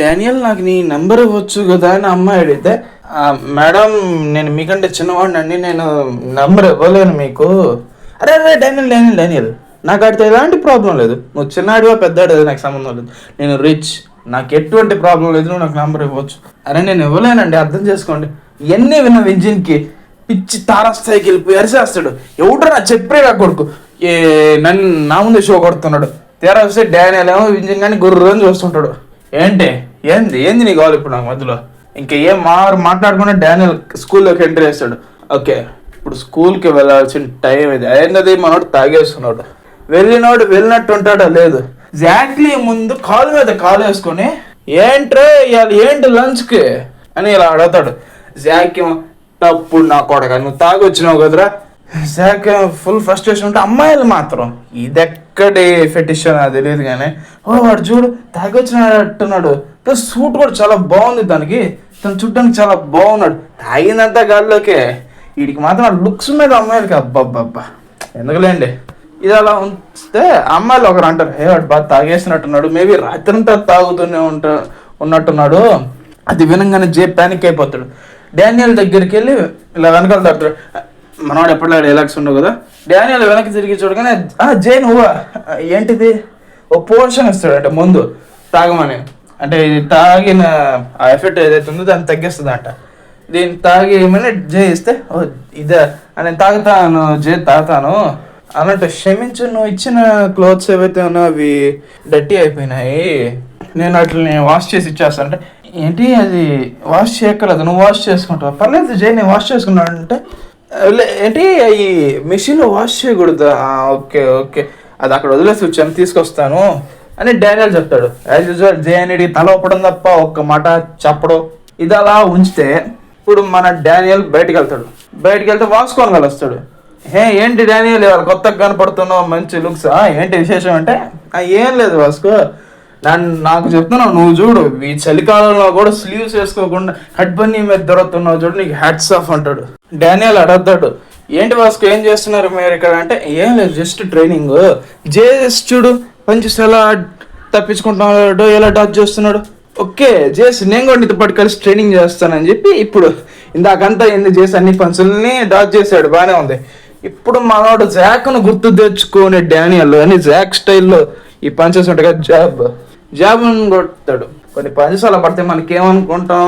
Daniel నాకు నీ number ఇవ్వచ్చు కదా అని అమ్మాయి అడిగితే, మేడం నేను మీకంటే చిన్నవాడిని అండి, నేను నెంబర్ ఇవ్వలేను మీకు. అరే అరే డానియల్ డానియల్ డానియల్ నాకు అడితే ఎలాంటి ప్రాబ్లం లేదు, నువ్వు చిన్నాడివా పెద్దాడివా నాకు సంబంధం లేదు, నేను రిచ్, నాకు ఎటువంటి ప్రాబ్లం లేదు, నువ్వు నాకు నెంబర్ ఇవ్వచ్చు. అరే నేను ఇవ్వలేనండి, అర్థం చేసుకోండి. ఇవన్నీ విన్న విజయన్కి పిచ్చి తారాస్థాయికి వెళ్ళిపోయి అరిసేస్తాడు. ఎవడో నా చెప్పే నా కొడుకు నన్ను నా ముందే షో కొడుతున్నాడు. తీరా వస్తే డానియల్ ఏమో విజయన్ కానీ గుర్రని చూస్తుంటాడు. ఏంటి ఏంది ఏంది నీ కావాలి ఇప్పుడు నాకు మధ్యలో? ఇంకా ఏం మాట్లాడకుండా డానియల్ స్కూల్లోకి ఎంటర్ చేస్తాడు. ఓకే ఇప్పుడు స్కూల్కి వెళ్ళాల్సిన టైం ఇది అయినది. మనోడు తాగేస్తున్నాడు, వెళ్ళినోడు వెళ్ళినట్టు ఉంటాడా లేదు. ఎగ్జాక్ట్లీ ముందు కాలు మీద కాలు వేసుకొని ఏంట్రా ఇవాళ ఏంటి లంచ్కి అని ఇలా అడుగుతాడు. జాక్ తప్పుడు నా కొడక నువ్వు తాగి వచ్చినావు కదరా. జాక్ ఫుల్ ఫ్రస్ట్రేషన్ ఉంటే అమ్మాయిలు మాత్రం ఇదెక్కడి ఫెటిషన్ అది తెలియదు కానీ, వాడు చూడు తాగి వచ్చినట్టున్నాడు, ప్లస్ సూట్ కూడా చాలా బాగుంది దానికి, తను చూడడానికి చాలా బాగున్నాడు. తాగినంత గాల్లోకే వీడికి మాత్రం లుక్స్ మీద అమ్మాయిలకి అబ్బాబ్బా ఎందుకులేండి. ఇది అలా ఉంచితే అమ్మాయిలు ఒకరు అంటారు, వాడు బాగా తాగేసినట్టున్నాడు, మేబీ రాత్రంతా తాగుతూనే ఉన్నట్టున్నాడు. అది వినంగానే జే ప్యానిక్ అయిపోతాడు. డానియల్ దగ్గరికి వెళ్ళి ఇలా వెనకాల తడతాడు. మనవాడు ఎప్పటిలా డైలాగ్స్ ఉండవు కదా. డానియల్ వెనక్కి తిరిగి చూడగానే జే నువ్వా ఏంటిది ఓ పోర్షన్ ఇస్తాడు అంటే ముందు తాగమని, అంటే ఇది తాగిన ఆ ఎఫెక్ట్ ఏదైతే ఉందో దాన్ని తగ్గిస్తుంది అంట. దీన్ని తాగి ఏమైనా జే ఇస్తే ఓ ఇదే నేను తాగుతాను జే తాగుతాను అన్నట్టు. క్షమించు నువ్వు ఇచ్చిన క్లోత్స్ ఏవైతే ఉన్నా అవి డర్టీ అయిపోయినాయి, నేను వాటిని వాష్ చేసి ఇచ్చేస్తాను అంటే. ఏంటి అది వాష్ చేయక్కర్లేదు, నువ్వు వాష్ చేసుకుంటావు, పర్లేదు జై నేను వాష్ చేసుకున్నాను అంటే. ఏంటి ఈ మిషన్లో వాష్ చేయకూడదు, ఓకే ఓకే అది అక్కడ వదిలేసి వచ్చాను తీసుకొస్తాను అని డానియల్ చెప్తాడు. యాజ్ యూజువల్ జే అనేది తల ఒప్పడం తప్ప ఒక్క మాట చెప్పడం. ఇది అలా ఉంచితే ఇప్పుడు మన డానియల్ బయటకు వెళ్తాడు. బయటకు వెళ్తే వాస్కోని కలుస్తాడు. ఏంటి డానియల్ ఇవాళ కొత్తగా కనపడుతున్నావు, మంచి లుక్స్, ఏంటి విశేషం అంటే ఏం లేదు వాస్కో నాకు చెప్తున్నావు, నువ్వు చూడు ఈ చలికాలంలో కూడా స్లీవ్స్ వేసుకోకుండా హెడ్ బన్నీ మీద దొరుకుతున్నావు చూడు, నీకు హ్యాట్స్ ఆఫ్ అంటాడు. డానియల్ అడుగుతాడు, ఏంటి వాస్కో ఏం చేస్తున్నారు మీరు ఇక్కడ అంటే, ఏం లేదు జస్ట్ ట్రైనింగ్. జేస్ చూడు పంచెస్ ఎలా తప్పించుకుంటున్నాడు, ఎలా డాచ్ చేస్తున్నాడు. ఓకే జేస్ నేను కూడా నీతో పాటు కలిసి ట్రైనింగ్ చేస్తానని చెప్పి ఇప్పుడు ఇందాకంతా ఎందుకు చేసి అన్ని పంచుల్ని డాచ్ చేశాడు, బాగానే ఉంది. ఇప్పుడు మనోడు జాక్ను గుర్తు తెచ్చుకునే డానియల్ అని జాక్ స్టైల్లో ఈ పంచెస్ ఉంటాయి కదా జాబ్ కొడతాడు. కొన్ని పంచెస్ అలా పడితే మనకేమనుకుంటాం,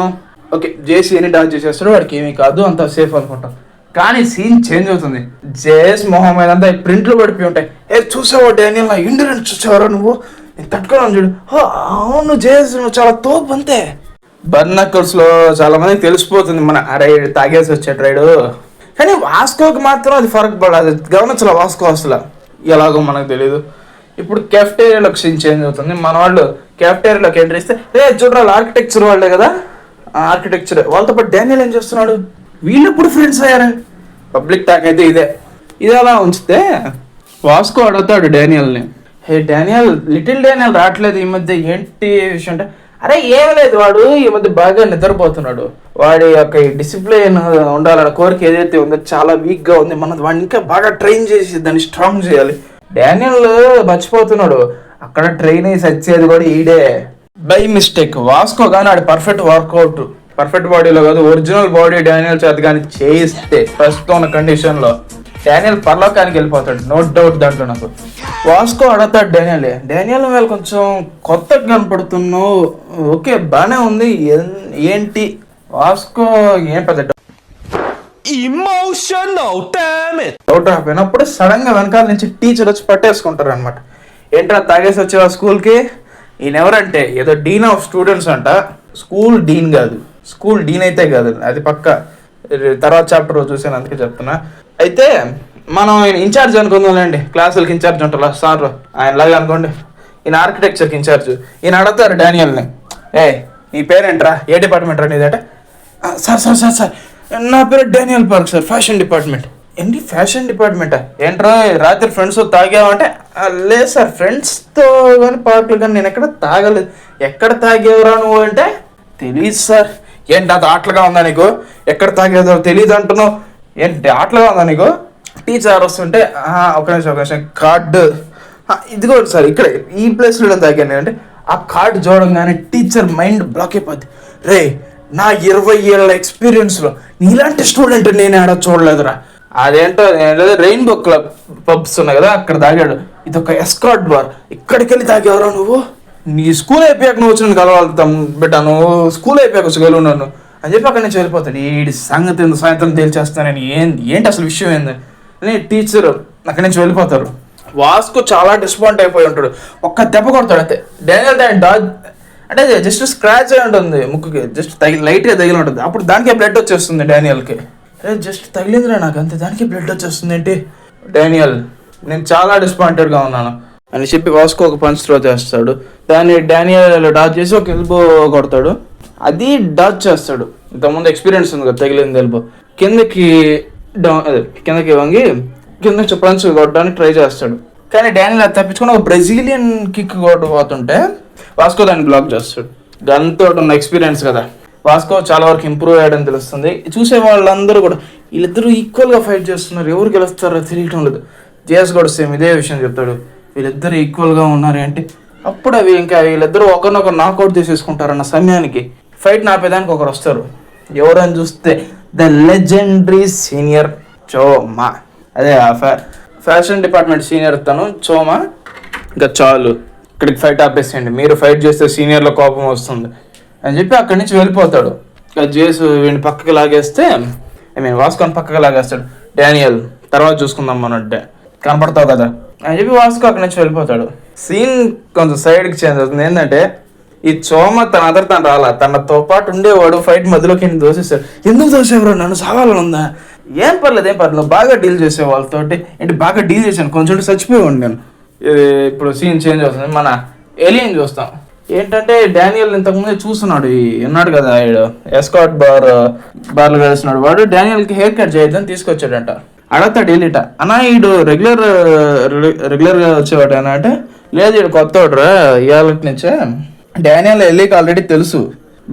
ఓకే జేసీ అని డాచ్ చేసేస్తాడు, వాడికి ఏమీ కాదు అంత సేఫ్ అనుకుంటాం. కానీ సీన్ చేంజ్ అవుతుంది. జేస్ మొహం మీద అంతా ప్రింట్లు పడిపోయి ఉంటాయి. చూసావా డానియల్ నా ఇండియన్ చూసావరా నువ్వు, నేను తట్టుకోవడం చూడు, అవును జేస్ నువ్వు చాలా తోపు అంతే. బర్నకల్స్ లో చాలా మందికి తెలిసిపోతుంది మన అరే తాగేసి వచ్చాడు రైడు. కానీ వాస్కోకి మాత్రం అది ఫరక్ పడదు, గమనించాల వాస్కో అసలు ఎలాగో మనకు తెలియదు. ఇప్పుడు కెఫ్టేరియాలోకి సీన్ చేంజ్ అవుతుంది. మన వాళ్ళు కెఫ్టేరియాలోకి ఎంటర్ ఇస్తే చూడాలి ఆర్కిటెక్చర్ వాళ్ళే కదా, ఆర్కిటెక్చర్ వాళ్ళతో పాటు డానియల్ ఏం చేస్తున్నాడు, వీళ్ళు ఎప్పుడు ఫ్రెండ్స్ అయ్యారు. పబ్లిక్ టాక్ అయితే ఇదే. ఇది అలా ఉంచితే వాస్కో అడుగుతాడు డానియల్ని, డానియల్ లిటిల్ డానియల్ రావట్లేదు ఈ మధ్య ఏంటి విషయం అంటే, అరే ఏం లేదు వాడు ఈ మధ్య బాగా నిద్రపోతున్నాడు, వాడి యొక్క డిసిప్లిన్ ఉండాలన్న కోరిక ఏదైతే ఉందో చాలా వీక్గా ఉంది, మనం వాడిని ఇంకా బాగా ట్రైన్ చేసి దాన్ని స్ట్రాంగ్ చేయాలి. డానియల్ మర్చిపోతున్నాడు అక్కడ ట్రైన్ అయ్యి సచ్చేది కూడా ఈడే బై మిస్టేక్. వాస్కో కానీ ఆడి పర్ఫెక్ట్ వర్కౌట్ పర్ఫెక్ట్ బాడీలో కాదు ఒరిజినల్ బాడీ డానియల్ చేత కానీ చేయిస్తే ప్రస్తుతం ఉన్న కండిషన్లో డానియల్ పరలోకానికి వెళ్ళిపోతాడు, నో డౌట్ దాంట్లో. నాకు వాస్కో అడుగుతాడు డానియల్ వేళ కొంచెం కొత్తగా కనపడుతున్నావు, ఓకే బాగానే ఉంది, ఏంటి వాస్కో ఏం పెద్ద డౌట్ రాపోయినప్పుడు సడన్ గా వెనకాల నుంచి టీచర్ వచ్చి పట్టేసుకుంటారు అనమాట. ఏంట్రా తాగేసి వచ్చేవా స్కూల్కి, ఈయన ఎవరంటే ఏదో డీన్ ఆఫ్ స్టూడెంట్స్ అంట, స్కూల్ డీన్ కాదు, స్కూల్ డీన్ అయితే కాదు అది పక్క తర్వాత చాప్టర్ చూసాను అందుకే చెప్తున్నా. అయితే మనం ఆయన ఇన్ఛార్జ్ అనుకుందాంలేండి, క్లాసులకి ఇన్ఛార్జ్ ఉంటారు సార్ ఆయనలాగా అనుకోండి, ఈయన ఆర్కిటెక్చర్కి ఇన్ఛార్జ్. ఈయన అడుగుతారు డానియల్ని, నీ పేరేంట్రా, ఏ డిపార్ట్మెంట్ రా నీదంటే, సార్ సార్ సార్ సార్ నా పేరు Daniel park sir, fashion department. ఏంటి ఫ్యాషన్ డిపార్ట్మెంటా, ఏంట్రా రాత్రి ఫ్రెండ్స్తో తాగావంటే, లేదు సార్ ఫ్రెండ్స్తో కానీ పార్కులు కానీ నేను ఎక్కడ తాగలేదు. ఎక్కడ తాగేవరా నువ్వు అంటే, తెలియదు సార్. ఏంటి అది ఆటలుగా ఉందా నీకు, ఎక్కడ తాగేదో తెలియదు అంటున్నావు, ఏంటి ఆటలుగా ఉందా నీకు. టీచర్ వస్తుంటే ఒక నిమిషం కార్డు ఇదిగో సార్ ఇక్కడ ఈ ప్లేస్లో తాగాను అంటే, ఆ కార్డు చూడంగానే టీచర్ మైండ్ బ్లాక్ అయిపోద్ది. రే, నా 20 ఏళ్ళ ఎక్స్పీరియన్స్లో నీలాంటి స్టూడెంట్ నేను ఆడ చూడలేదురా. అదేంటో రెయిన్బో క్లబ్ పబ్స్ ఉన్నాయి కదా, అక్కడ తాగాడు. ఇది ఒక ఎస్కాట్ బార్, ఇక్కడికి వెళ్ళి తాగేవరా నువ్వు? నీ స్కూల్ అయిపోయాక నువ్వు వచ్చిన కలవాలి బిడ్డ, నువ్వు స్కూల్ అయిపోయాక వచ్చి గెలువు నన్ను అని చెప్పి అక్కడి నుంచి వెళ్ళిపోతాడు. ఈ సంగతి సాయంత్రం తేల్చేస్తానని ఏంటి అసలు విషయం ఏంది అని టీచర్ అక్కడి నుంచి వెళ్ళిపోతారు. వాస్కో చాలా డిసప్పాయింట్ అయిపోయి ఉంటాడు. ఒక్క దెబ్బ కొడతాడు అంతే. డానియల్ దాన్ని డాజ్ అంటే జస్ట్ స్క్రాచ్ అయి ఉంటుంది ముక్కుకి, జస్ట్ లైట్గా తగిలి ఉంటుంది. అప్పుడు దానికే బ్లడ్ వచ్చేస్తుంది డానియల్కి. జస్ట్ తగిలిందిరా నాకు అంతే, దానికి బ్లడ్ వచ్చేస్తుంది ఏంటి? డానియల్, నేను చాలా డిసప్పాయింటెడ్గా ఉన్నాను అని చెప్పి వాస్కో ఒక పంచ్ త్రో చేస్తాడు. దాన్ని డానియల్ డాచ్ చేసి ఒక ఎల్బో కొడతాడు. అది డాచ్ చేస్తాడు. ఇంతకుముందు ఎక్స్పీరియన్స్ ఉంది కదా, తగిలింది ఎల్బో. కిందకి వంగి కింద పంచ్ కొట్టడానికి ట్రై చేస్తాడు. కానీ డానియల్ అది తప్పించుకుని ఒక బ్రెజిలియన్ కిక్ కొట్టబోతుంటే వాస్కో దాన్ని బ్లాక్ చేస్తాడు. గన్తో ఉన్న ఎక్స్పీరియన్స్ కదా, వాస్కో చాలా వరకు ఇంప్రూవ్ అయ్యాడని తెలుస్తుంది. చూసే వాళ్ళందరూ కూడా వీళ్ళిద్దరూ ఈక్వల్గా ఫైట్ చేస్తున్నారు, ఎవరు గెలుస్తారో తెలియటం లేదు. జేఎస్ కూడా సేమ్ ఇదే విషయం చెప్తాడు, వీళ్ళిద్దరు ఈక్వల్గా ఉన్నారు అంటే. అప్పుడు అవి ఇంకా వీళ్ళిద్దరూ ఒకరినొకరు నాకౌట్ చేసేసుకుంటారన్న సమయానికి ఫైట్ నాపేదానికి ఒకరు వస్తారు. ఎవరని చూస్తే ద లెజెండరీ సీనియర్ చోమా, అదే ఫ్యాషన్ డిపార్ట్మెంట్ సీనియర్ తను చోమా. ఇంకా చాలు, ఇక్కడికి ఫైట్ ఆపేసేయండి, మీరు ఫైట్ చేస్తే సీనియర్లో కోపం వస్తుంది అని చెప్పి అక్కడి నుంచి వెళ్ళిపోతాడు. జేసు వీడిని పక్కకి లాగేస్తే వాస్కోని పక్కకి లాగేస్తాడు. డానియల్ తర్వాత చూసుకుందాం అన్నట్టే, కనపడతావు కదా అని చెప్పి వాస్కో అక్కడి నుంచి వెళ్ళిపోతాడు. సీన్ కొంచెం సైడ్కి చేంజ్ అవుతుంది. ఏంటంటే ఈ చోమ తను రాలా, తనతో పాటు ఉండేవాడు ఫైట్ మధ్యలోకి దోసేస్తాడు. ఎందుకు దోసేవారు? నన్ను సావాలని ఉందా? ఏం పర్లేదు నువ్వు బాగా డీల్ చేసే వాళ్ళతోటి ఏంటి, బాగా డీల్ చేశాను, కొంచెం చచ్చిపోయాడు నేను. ఇప్పుడు సీన్ చేంజ్ అవుతుంది. మన ఏలియన్ చూస్తాం. ఏంటంటే డానియల్ ఇంతకుముందే చూస్తున్నాడు, ఉన్నాడు కదా ఎస్కాట్ బార్లు కలిసినాడు. వాడు డానియల్కి హెయిర్ కట్ చేయొద్దని తీసుకొచ్చాడంట. అడగతాడు ఎలిట, అన్నా ఈడు రెగ్యులర్గా వచ్చేవాడు అన్న అంటే, లేదు ఈడు కొత్తవాడు రా ఇవాళ నుంచే. డానియల్ ఎల్లీకి ఆల్రెడీ తెలుసు,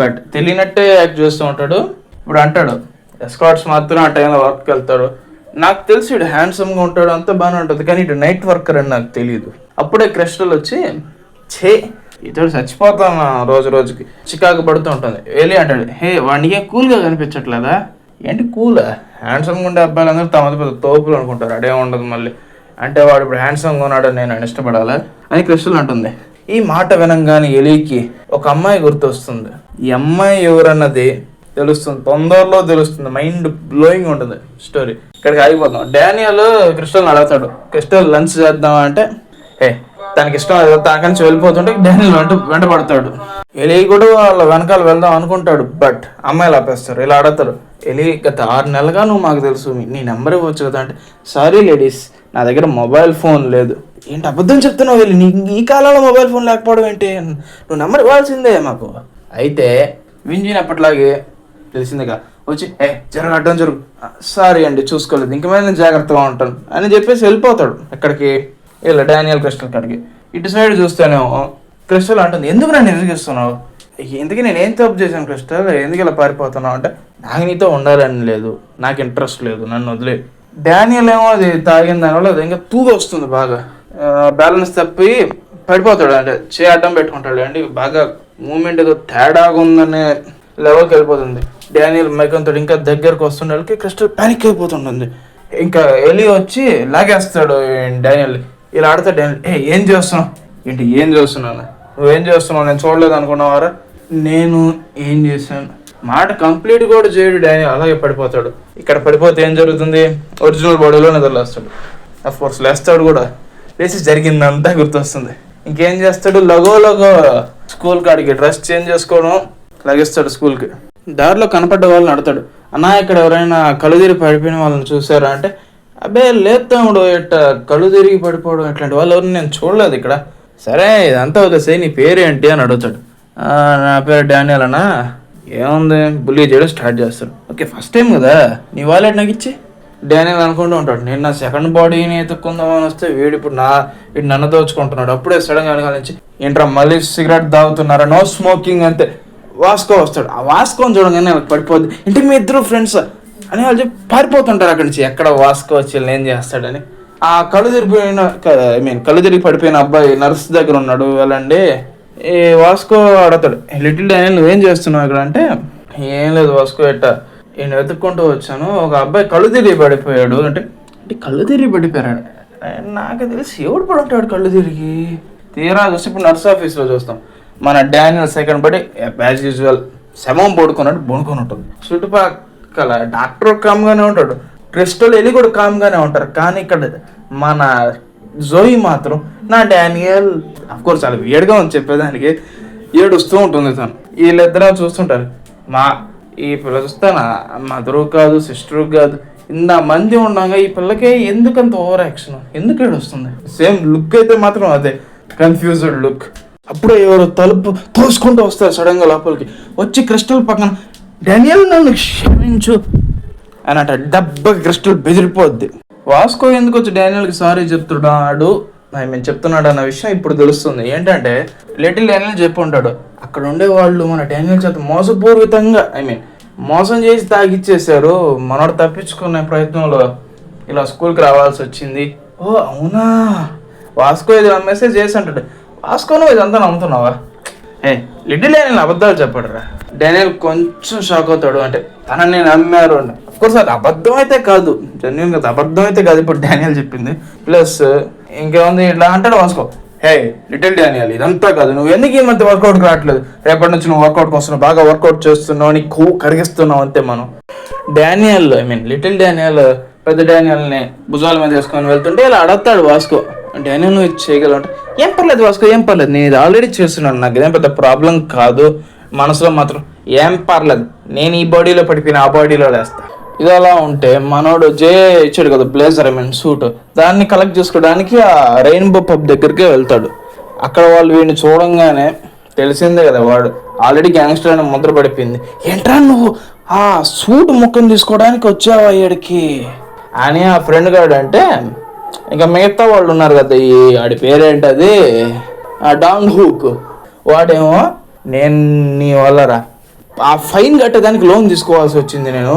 బట్ తెలియనట్టే యాక్ట్ చేస్తూ ఉంటాడు. ఇప్పుడు అంటాడు ఎస్కాట్స్ మాత్రం ఆ టైంలో వర్క్కి వెళ్తాడు, నాకు తెలిసి ఇడు హ్యాండ్సమ్గా ఉంటాడు, అంతా బాగానే ఉంటుంది, కానీ ఇటు నైట్ వర్కర్ అని నాకు తెలియదు. అప్పుడే క్రిస్టల్ వచ్చి ఇతడు చచ్చిపోతాను రోజుకి చికాకు పడుతూ ఉంటుంది. వెళ్ళి అంటాడు, హే వాడికి కూల్గా కనిపించట్లేదా? ఏంటి కూల్? హ్యాండ్సమ్గా ఉండే అబ్బాయిలు అందరూ తమ పెద్ద తోపులు అనుకుంటారు, అడే ఉండదు మళ్ళీ. అంటే వాడు ఇప్పుడు హ్యాండ్సమ్గా ఉన్నాడు, నేను ఇష్టపడాలా అని క్రిస్టల్ అంటుంది. ఈ మాట వినంగానే ఎలీకి ఒక అమ్మాయి గుర్తొస్తుంది. ఈ అమ్మాయి ఎవరన్నది తెలుస్తుంది, తొందరలో తెలుస్తుంది. మైండ్ బ్లోయింగ్ ఉంటుంది స్టోరీ. ఇక్కడికి ఆగిపోతాం. డానియల్ క్రిస్టల్ని అడుగుతాడు, క్రిస్టల్ లంచ్ చేద్దామా అంటే తనకి ఇష్టం తనకంచి వెళ్ళిపోతుంటే డానియల్ వెంట పడతాడు. ఎలీ కూడా వాళ్ళ వెనకాల వెళ్దాం అనుకుంటాడు, బట్ అమ్మాయిలు ఆపేస్తారు. ఇలా అడుగుతారు, ఎలీ గత 6 నెలలుగా నువ్వు మాకు తెలుసు, నీ నెంబర్ ఇవ్వచ్చు కదా అంటే, సారీ లేడీస్ నా దగ్గర మొబైల్ ఫోన్ లేదు. ఏంటి అబద్ధం చెప్తున్నావు? వెళ్ళి నీ ఈ కాలంలో మొబైల్ ఫోన్ లేకపోవడం ఏంటి? నువ్వు నెంబర్ ఇవ్వాల్సిందే మాకు. అయితే వింజినప్పట్లాగే తెలిసిందిగా వచ్చి అడ్డం జరుగు, సారీ అండి చూసుకోలేదు, ఇంక మీద నేను జాగ్రత్తగా ఉంటాను అని చెప్పేసి వెళ్ళిపోతాడు. ఎక్కడికి? ఇలా డానియల్ క్రిస్టల్ కాడికి. ఇటు సైడ్ చూస్తేనేమో క్రిస్టల్ అంటుంది, ఎందుకు నన్ను ఎదురుగిస్తున్నావు? ఎందుకు నేను ఏం తప్పు చేశాను క్రిస్టల్, ఎందుకు ఇలా పారిపోతున్నావు అంటే, నాకు నీతో ఉండాలని లేదు, నాకు ఇంట్రెస్ట్ లేదు, నన్ను వదిలే. డానియల్ ఏమో అది తాగిన దానివల్ల అది ఇంకా తూగు వస్తుంది, బాగా బ్యాలెన్స్ తప్పి పడిపోతాడు. అంటే అడ్డం పెట్టుకుంటాడు అండి, బాగా మూమెంట్ ఏదో తేడాగా ఉందనే లెవెల్కి వెళ్ళిపోతుంది. డానియల్ మైకంతో ఇంకా దగ్గరకు వస్తుండే క్రిస్టల్ ప్యానిక్ అయిపోతుంటుంది. ఇంకా ఎలి వచ్చి లాగేస్తాడు డానియల్. ఇలా ఆడతాడు డానియల్, ఏం చేస్తున్నావు? ఏంటి ఏం చేస్తున్నాను? నువ్వేం చేస్తున్నావు? నేను చూడలేదు అనుకున్నావారా? నేను ఏం చేశాను మాట కంప్లీట్ కూడా చేయడు డానియల్, అలాగే పడిపోతాడు. ఇక్కడ పడిపోతే ఏం జరుగుతుంది? ఒరిజినల్ బాడీలో నిద్రలేస్తాడు. అఫ్కోర్స్ లేస్తాడు కూడా, లేచి జరిగిందంతా గుర్తొస్తుంది. ఇంకేం చేస్తాడు? లగో స్కూల్ కాడికి డ్రెస్ చేంజ్ చేసుకోవడం లగిస్తాడు స్కూల్కి. దారిలో కనపడ్డ వాళ్ళని అడతాడు, అన్నా ఇక్కడ ఎవరైనా కళ్ళు తిరిగి పడిపోయిన వాళ్ళని చూసారా అంటే, అబ్బే లేదు తమ్ముడు, ఇట్ట కళ్ళు తిరిగి పడిపోవడం ఇట్లాంటి వాళ్ళు ఎవరిని నేను చూడలేదు ఇక్కడ. సరే ఇదంతా వదిలేసే, నీ పేరేంటి అని అడుగుతాడు. నా పేరు డానియల్ అన్నా. ఏముంది? బుల్లీ చేయడం స్టార్ట్ చేస్తాడు. ఓకే ఫస్ట్ టైం కదా, నీ వాలెట్ నాకు ఇచ్చి. డానియల్ అనుకుంటూ ఉంటాడు, నేను నా సెకండ్ బాడీని ఎత్తుక్కుందామని వస్తే వీడు నన్ను దోచుకుంటున్నాడు. అప్పుడే సడన్గా వెనకాల నుంచి, ఏంట్రా మళ్ళీ సిగరెట్ తాగుతున్నారా? నో స్మోకింగ్ అంతే. వాస్కో వస్తాడు. ఆ వాస్కోని చూడగానే పడిపోద్ది. ఇంటికి మీ ఇద్దరు ఫ్రెండ్స్ అని వాళ్ళు చెప్పి పారిపోతుంటారు అక్కడి నుంచి. ఎక్కడ వాస్కో వచ్చి ఏం చేస్తాడని. ఆ కళ్ళు తిరిగి పడిపోయిన అబ్బాయి నర్స్ దగ్గర ఉన్నాడు. వెళ్ళండి ఈ వాస్కో అడతాడు, లిటిల్ డానియల్ నువ్వేం చేస్తున్నావు ఇక్కడ అంటే, ఏం లేదు వాస్కో నేను వెతుక్కుంటూ వచ్చాను, ఒక అబ్బాయి కళ్ళు తిరిగి పడిపోయాడు అంటే, కళ్ళు తిరిగి పడిపోయాడు. నాకు తెలిసి ఎవడు పడుంటాడు కళ్ళు తిరిగి. తీరా చూసి ఇప్పుడు నర్స్ ఆఫీస్లో చూస్తాం, మన డానియల్ సెకండ్ బడి యాజ్ యూజువల్ శమం పడుకున్నట్టు బొనుకొని ఉంటుంది. చుట్టుపక్కల డాక్టర్ కామ్గానే ఉంటాడు, క్రిస్టల్ ఎలి కూడా కామ్గానే ఉంటారు. కానీ ఇక్కడ మన జోయి మాత్రం నా డానియల్ అఫ్కోర్స్ చాలా వియర్డ్గా ఉంది చెప్పేదానికి, ఏడుస్తూ ఉంటుంది తను. వీళ్ళిద్దరూ చూస్తుంటారు, ఈ పిల్ల చూస్తానా మదరు కాదు సిస్టరు కాదు, ఇంత మంది ఉండగా ఈ పిల్లకే ఎందుకంత ఓవర్ యాక్షన్, ఎందుకు ఏడుస్తుంది? సేమ్ లుక్ అయితే మాత్రం అదే కన్ఫ్యూజ్డ్ లుక్. అప్పుడే ఎవరు తలుపు తోసుకుంటూ వస్తారు సడన్గా లోపలికి వచ్చి క్రిస్టల్ పక్కన, డానియల్ నన్ను క్షమించు అని అంట. డబ్బకి క్రిస్టల్ బెదిరిపోద్ది. వాస్కో ఎందుకు వచ్చి డానియల్కి సారీ చెప్తున్నాడు, చెప్తున్నాడు అన్న విషయం ఇప్పుడు తెలుస్తుంది. ఏంటంటే లిటిల్ డానియల్ చెప్పి ఉంటాడు, అక్కడ ఉండే వాళ్ళు మన డానియల్ చేత మోసపూరితంగా మోసం చేసి తాగిచ్చేసారు, మనోడు తప్పించుకునే ప్రయత్నంలో ఇలా స్కూల్కి రావాల్సి వచ్చింది. ఓ అవునా, వాస్కో ఇది మెసేజ్ చేసి అంటాడు. వాస్కో నువ్వు ఇదంతా నమ్ముతున్నావా? లిటిల్ డానియల్ అబద్ధాలు చెప్పాడు రా. డానియల్ కొంచెం షాక్ అవుతాడు, అంటే తనని నమ్మారు అని. అఫ్కోర్స్ అది అబద్ధం అయితే కాదు, జెన్యున్గా అబద్ధం అయితే కాదు ఇప్పుడు డానియల్ చెప్పింది. ప్లస్ ఇంకేముంది, ఇట్లా అంటాడు వాస్కో, లిటిల్ డానియల్ ఇదంతా కాదు, నువ్వు ఎందుకు ఈ మధ్య వర్కౌట్కి రావట్లేదు, రేపటి నుంచి నువ్వు వర్కౌట్కి వస్తున్నావు, బాగా వర్కౌట్ చేస్తున్నావు అని కొవ్వు కరిగిస్తున్నావు అంతే. మనం డానియల్ లిటిల్ డానియల్ పెద్ద డానియల్ని భుజాల మీద వేసుకొని వెళ్తుంటే ఇలా అడగతాడు వాస్కో, డానియల్ నువ్వు ఇది చేయగలవు అంటే, ఏం పర్లేదు వాస్కో ఏం పర్లేదు, నేను ఇది ఆల్రెడీ చేస్తున్నాను, నాకు ఇదేం పెద్ద ప్రాబ్లం కాదు. మనసులో మాత్రం ఏం పర్లేదు, నేను ఈ బాడీలో పడిపోయిన ఆ బాడీలో వేస్తా. ఇది అలా ఉంటే మనోడు జే ఇచ్చాడు కదా బ్లేజర్ సూట్, దాన్ని కలెక్ట్ చేసుకోవడానికి ఆ రెయిన్బో పబ్ దగ్గరికి వెళ్తాడు. అక్కడ వాళ్ళు వీడిని చూడంగానే తెలిసిందే కదా వాడు ఆల్రెడీ గ్యాంగ్స్టర్ అని ముద్ర పడిపోయింది. ఏంట్రా నువ్వు ఆ సూట్ ముఖం తీసుకోవడానికి వచ్చావా ఇక్కడికి అని ఆ ఫ్రెండ్ గాడు అంటే, ఇంకా మిగతా వాళ్ళు ఉన్నారు కదా, ఆడి పేరేంటది, ఆ డాంగ్ హూక్, వాడేమో నేను నీ వల్లరా ఆ ఫైన్ కట్టేదానికి లోన్ తీసుకోవాల్సి వచ్చింది నేను,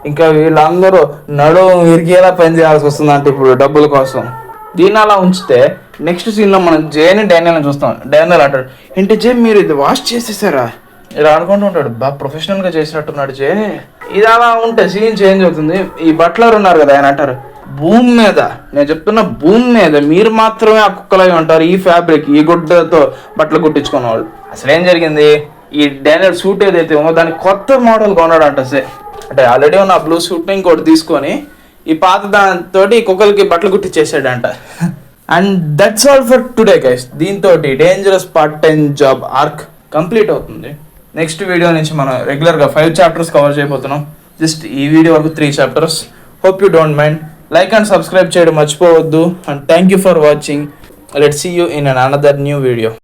ఇంకా వీళ్ళందరూ నడుము విరిగేలా పని చేయాల్సి వస్తుంది అంటే ఇప్పుడు డబ్బుల కోసం. దీన్ని అలా ఉంచితే నెక్స్ట్ సీన్లో మనం జేని డానియల్ని చూస్తాం. డానియల్ అంటాడు, ఏంటి జే మీరు ఇది వాష్ చేసేసారా, ఇలా అనుకుంటూ ఉంటాడు, బాగా ప్రొఫెషనల్గా చేసినట్టున్నాడు జే. ఇది అలా ఉంటే సీన్ చేంజ్ అవుతుంది. ఈ బట్లర్ ఉన్నారు కదా, ఆయన అంటారు, భూమి మీద నేను చెప్తున్నా భూమి మీద మీరు మాత్రమే ఆ కుక్కలై ఉంటారు, ఈ ఫ్యాబ్రిక్ ఈ గుడ్డతో బట్టలు కుట్టించుకున్న వాళ్ళు. అసలు ఏం జరిగింది, ఈ డానియల్ సూట్ ఏదైతే ఉందో దానికి కొత్త మోడల్ కొన్నాడంట సే, అంటే ఆల్రెడీ ఉన్న బ్లూ సూట్ని ఇంకోటి తీసుకొని ఈ పాత దాంతో ఈ కుక్కలకి బట్టలు కుట్టించేసాడంట. And that's all for today guys. దీంతో dangerous part time job arc complete అవుతుంది. నెక్స్ట్ వీడియో నుంచి మనం రెగ్యులర్గా 5 chapters కవర్ చేయబోతున్నాం. జస్ట్ ఈ వీడియో వరకు 3 chapters. Hope you don't mind. Like and subscribe చేయడం మర్చిపోవద్దు. And thank you for watching. Let's see you in another new video.